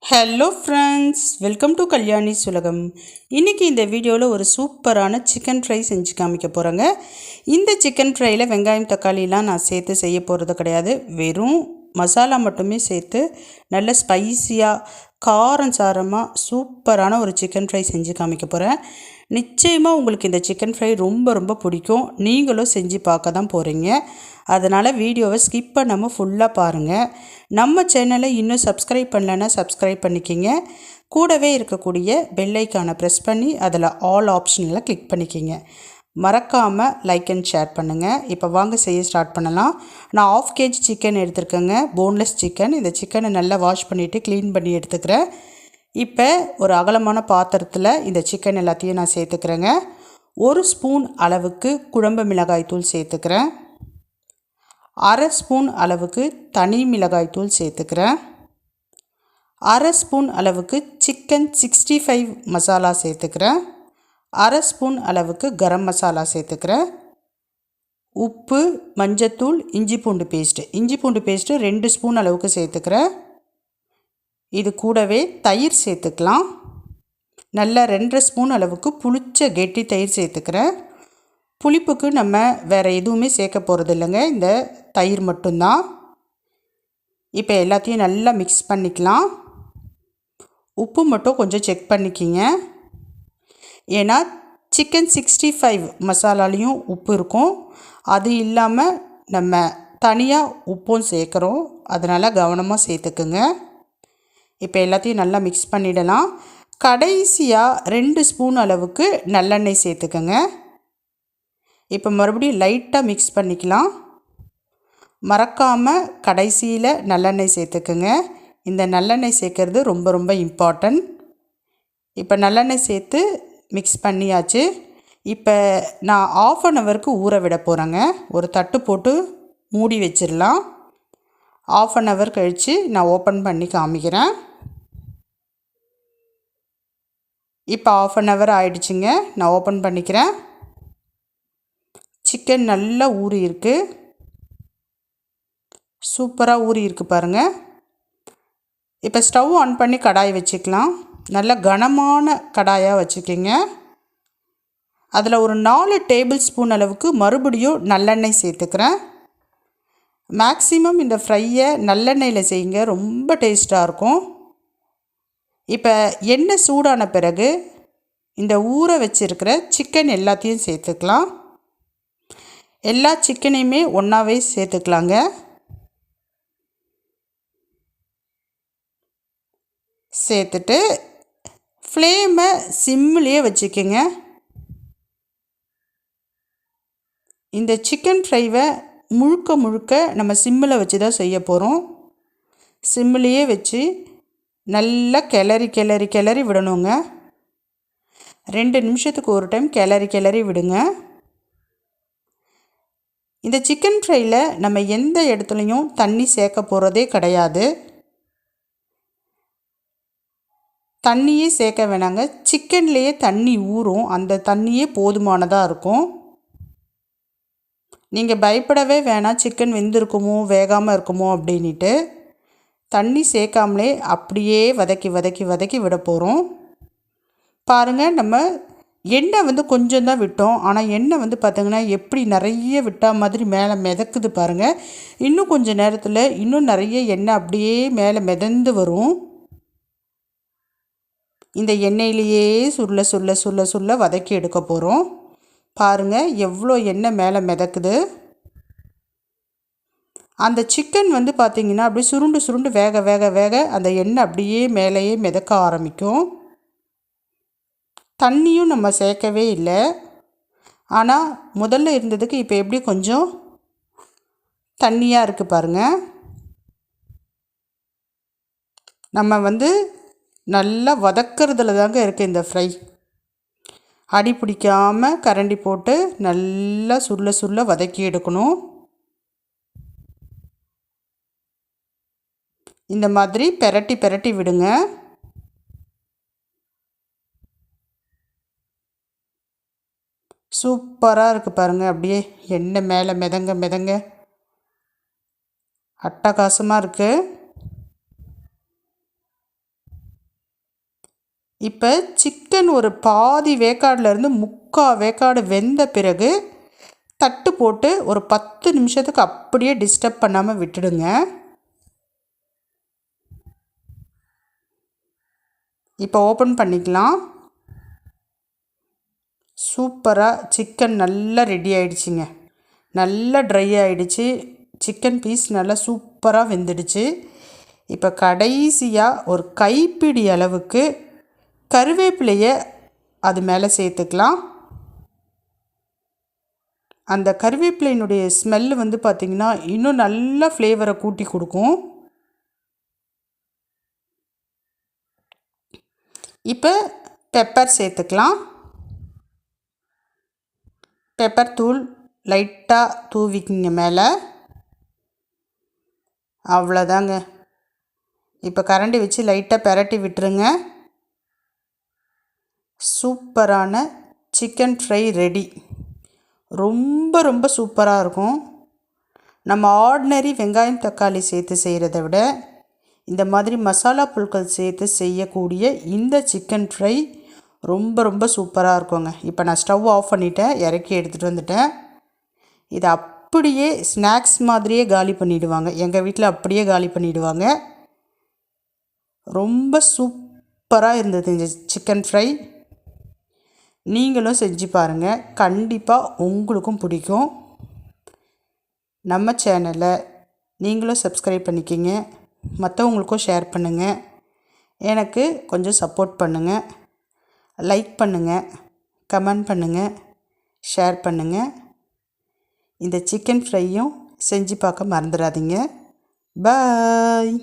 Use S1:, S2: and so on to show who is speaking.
S1: Hello friends, welcome to Kalyani's உலகம். இன்றைக்கி இந்த வீடியோவில் ஒரு சூப்பரான சிக்கன் ஃப்ரை செஞ்சு காமிக்க போகிறேங்க. இந்த சிக்கன் ஃப்ரையில் வெங்காயம் தக்காளிலாம் நான் சேர்த்து செய்ய போகிறது கிடையாது. வெறும் மசாலா மட்டுமே சேர்த்து நல்ல ஸ்பைஸியாக காரம் சாரமாக சூப்பரான ஒரு சிக்கன் ஃப்ரை செஞ்சு காமிக்க போகிறேன். நிச்சயமாக உங்களுக்கு இந்த சிக்கன் ஃப்ரை ரொம்ப ரொம்ப பிடிக்கும். நீங்களும் செஞ்சு பார்க்க தான் போகிறீங்க. அதனால் வீடியோவை ஸ்கிப் பண்ணாமல் ஃபுல்லாக பாருங்கள். நம்ம சேனலை இன்னும் சப்ஸ்கிரைப் பண்ணலைன்னா சப்ஸ்கிரைப் பண்ணிக்கிங்க. கூடவே இருக்கக்கூடிய பெல் ஐக்கானை ப்ரெஸ் பண்ணி அதில் ஆல் ஆப்ஷனில் கிளிக் பண்ணிக்கிங்க. மறக்காமல் லைக் அண்ட் ஷேர் பண்ணுங்கள். இப்போ வாங்க செய்ய ஸ்டார்ட் பண்ணலாம். நான் 1/2 kg சிக்கன் எடுத்துருக்கேங்க, போன்லெஸ் சிக்கன். இந்த சிக்கனை நல்லா வாஷ் பண்ணிவிட்டு க்ளீன் பண்ணி எடுத்துக்கிறேன். இப்போ ஒரு அகலமான பாத்திரத்தில் இந்த சிக்கன் எல்லாத்தையும் நான் சேர்த்துக்கிறேங்க. 1 ஸ்பூன் அளவுக்கு குழம்பு மிளகாய் தூள் சேர்த்துக்கிறேன். 1/2 ஸ்பூன் அளவுக்கு தனி மிளகாய் தூள் சேர்த்துக்கிறேன். 1/2 ஸ்பூன் அளவுக்கு சிக்கன் 65 மசாலா சேர்த்துக்கிறேன். 1/2 ஸ்பூன் அளவுக்கு கரம் மசாலா சேர்த்துக்கிறேன். உப்பு, மஞ்சத்தூள், இஞ்சி பூண்டு பேஸ்ட்டு 2 ஸ்பூன் அளவுக்கு சேர்த்துக்கிறேன். இது கூடவே தயிர் சேர்த்துக்கலாம். நல்லா 2.5 ஸ்பூன் அளவுக்கு புளிச்ச கெட்டி தயிர் சேர்த்துக்கிறேன். புளிப்புக்கு நம்ம வேறு எதுவுமே சேர்க்க போகிறது இல்லைங்க, இந்த தயிர் மட்டும்தான். இப்போ எல்லாத்தையும் நல்லா மிக்ஸ் பண்ணிக்கலாம். உப்பு மட்டும் கொஞ்சம் செக் பண்ணிக்கிங்க. ஏன்னா சிக்கன் 65 மசாலாலையும் உப்பு இருக்கும். அது இல்லாமல் நம்ம தனியாக உப்பும் சேர்க்குறோம், அதனால் கவனமாக சேர்த்துக்குங்க. இப்போ எல்லாத்தையும் நல்லா மிக்ஸ் பண்ணிடலாம். கடைசியாக 2 ஸ்பூன் அளவுக்கு நல்லெண்ணெய் சேர்த்துக்கங்க. இப்போ மறுபடியும் லைட்டாக மிக்ஸ் பண்ணிக்கலாம். மறக்காமல் கடைசியில் நல்லெண்ணெய் சேர்த்துக்குங்க. இந்த நல்லெண்ணெய் சேர்க்குறது ரொம்ப ரொம்ப இம்பார்ட்டன்ட். இப்போ நல்லெண்ணெய் சேர்த்து மிக்ஸ் பண்ணியாச்சு. இப்போ நான் 1/2 ஹவருக்கு ஊற விட போகிறேங்க. ஒரு தட்டு போட்டு மூடி வச்சிடலாம். 1/2 ஹவர் கழித்து நான் ஓப்பன் பண்ணி காமிக்கிறேன். இப்போ 1/2 ஹவர் ஆயிடுச்சுங்க. நான் ஓப்பன் பண்ணிக்கிறேன். சிக்கன் நல்லா ஊறி இருக்குது, சூப்பராக ஊறி இருக்குது பாருங்கள். இப்போ ஸ்டவ் ஆன் பண்ணி கடாய் வச்சுக்கலாம். நல்ல கனமான கடாயாக வச்சுக்கிங்க. அதில் ஒரு 4 டேபிள் ஸ்பூன் அளவுக்கு மறுபடியும் நல்லெண்ணெய் சேர்த்துக்கிறேன். மேக்ஸிமம் இந்த ஃப்ரையை நல்லெண்ணெயில் செய்யுங்க, ரொம்ப டேஸ்ட்டாக இருக்கும். இப்போ எண்ணெய் சூடான பிறகு இந்த ஊற வச்சுருக்கிற சிக்கன் எல்லாத்தையும் சேர்த்துக்கலாம். எல்லா சிக்கனையுமே ஒன்றாவே சேர்த்துக்கலாங்க. சேர்த்துட்டு ஃப்ளேமை சிம்மிலேயே வச்சுக்கோங்க. இந்த சிக்கன் ஃப்ரைவை முழுக்க முழுக்க நம்ம சிம்மில் வச்சு தான் செய்ய போகிறோம். சிம்மிலேயே வச்சு நல்லா கிளறி விடணுங்க. 2 நிமிஷத்துக்கு ஒரு டைம் கிளறி விடுங்க. இந்த சிக்கன் ஃப்ரையில் நம்ம எந்த இடத்துலையும் தண்ணி சேர்க்க போகிறதே கிடையாது. தண்ணியே சேர்க்க வேணாங்க. சிக்கன்லேயே தண்ணி ஊறும், அந்த தண்ணியே போதுமானதாக இருக்கும். நீங்கள் பயப்படவே வேணாம், சிக்கன் வெந்திருக்குமோ வேகாமல் இருக்குமோ அப்படின்ட்டு. தண்ணி சேர்க்காமலே அப்படியே வதக்கி விட போகிறோம். பாருங்கள், நம்ம எண்ணெய் கொஞ்சம் தான் விட்டோம். ஆனால் எண்ணெய் பார்த்திங்கன்னா எப்படி நிறைய விட்டால் மாதிரி மேலே மிதக்குது பாருங்கள். இன்னும் கொஞ்சம் நேரத்தில் இன்னும் நிறைய எண்ணெய் அப்படியே மேலே மிதந்து வரும். இந்த எண்ணெயிலேயே சுள்ள வதக்கி எடுக்க போகிறோம். பாருங்கள் எவ்வளோ எண்ணெய் மேலே மிதக்குது. அந்த சிக்கன் பார்த்திங்கன்னா அப்படியே சுருண்டு வேக அந்த எண்ணெய் அப்படியே மேலேயே மிதக்க ஆரம்பிக்கும். தண்ணியும் நம்ம சேர்க்கவே இல்லை. ஆனால் முதல்ல இருந்ததுக்கு இப்போ எப்படி கொஞ்சம் தண்ணியாக இருக்குது பாருங்கள். நம்ம நல்லா வதக்கிறதுல தாங்க இருக்குது இந்த ஃப்ரை. அடி பிடிக்காமல் கரண்டி போட்டு நல்லா சுள்ள வதக்கி எடுக்கணும். இந்த மாதிரி பெரட்டி விடுங்க. சூப்பராக இருக்குது பாருங்கள். அப்படியே எண்ணெய் மேலே மிதங்க அட்டகாசமாக இருக்குது. இப்போ சிக்கன் ஒரு பாதி வேக்காடுலேருந்து முக்கால் வேக்காடு வெந்த பிறகு தட்டு போட்டு ஒரு 10 நிமிஷத்துக்கு அப்படியே டிஸ்டர்ப் பண்ணாமல் விட்டுடுங்க. இப்போ ஓப்பன் பண்ணிக்கலாம். சூப்பராக சிக்கன் நல்லா ரெடி ஆகிடுச்சிங்க. நல்லா ட்ரை ஆகிடுச்சு. சிக்கன் பீஸ் நல்லா சூப்பராக வெந்துடுச்சு. இப்போ கடைசியாக ஒரு கைப்பிடி அளவுக்கு கருவேப்பிலையை அது மேலே சேர்த்துக்கலாம். அந்த கருவேப்பிலையினுடைய ஸ்மெல்லு வந்து பார்த்திங்கன்னா இன்னும் நல்ல ஃப்ளேவரை கூட்டி கொடுக்கும். இப்போ பெப்பர் சேர்த்துக்கலாம். பெப்பர் தூள் லைட்டாக தூவிக்கிங்க மேலே. அவ்வளோதாங்க. இப்போ கரண்டி வச்சு லைட்டாக பெரட்டி விட்டுருங்க. சூப்பரான சிக்கன் ஃப்ரை ரெடி. ரொம்ப ரொம்ப சூப்பராக இருக்கும். நம்ம ஆர்டினரி வெங்காயம் தக்காளி சேர்த்து செய்கிறத விட இந்த மாதிரி மசாலா பொருட்கள் சேர்த்து செய்யக்கூடிய இந்த சிக்கன் ஃப்ரை ரொம்ப ரொம்ப சூப்பராக இருக்குங்க. இப்போ நான் ஸ்டவ் ஆஃப் பண்ணிவிட்டேன், இறக்கி எடுத்துகிட்டு வந்துட்டேன். இதை அப்படியே ஸ்நாக்ஸ் மாதிரியே காலி பண்ணிவிடுவாங்க. எங்கள் வீட்டில் அப்படியே காலி பண்ணிவிடுவாங்க. ரொம்ப சூப்பராக இருந்தது இந்த சிக்கன் ஃப்ரை. நீங்களும் செஞ்சு பாருங்கள், கண்டிப்பாக உங்களுக்கும் பிடிக்கும். நம்ம சேனலை நீங்களும் சப்ஸ்கிரைப் பண்ணிக்கிங்க, மற்றவங்களுக்கும் ஷேர் பண்ணுங்கள். எனக்கு கொஞ்சம் சப்போர்ட் பண்ணுங்கள். லைக் பண்ணுங்கள், கமெண்ட் பண்ணுங்கள், ஷேர் பண்ணுங்கள். இந்த சிக்கன் ஃப்ரையும் செஞ்சு பார்க்க மறந்துடாதீங்க. பாய்.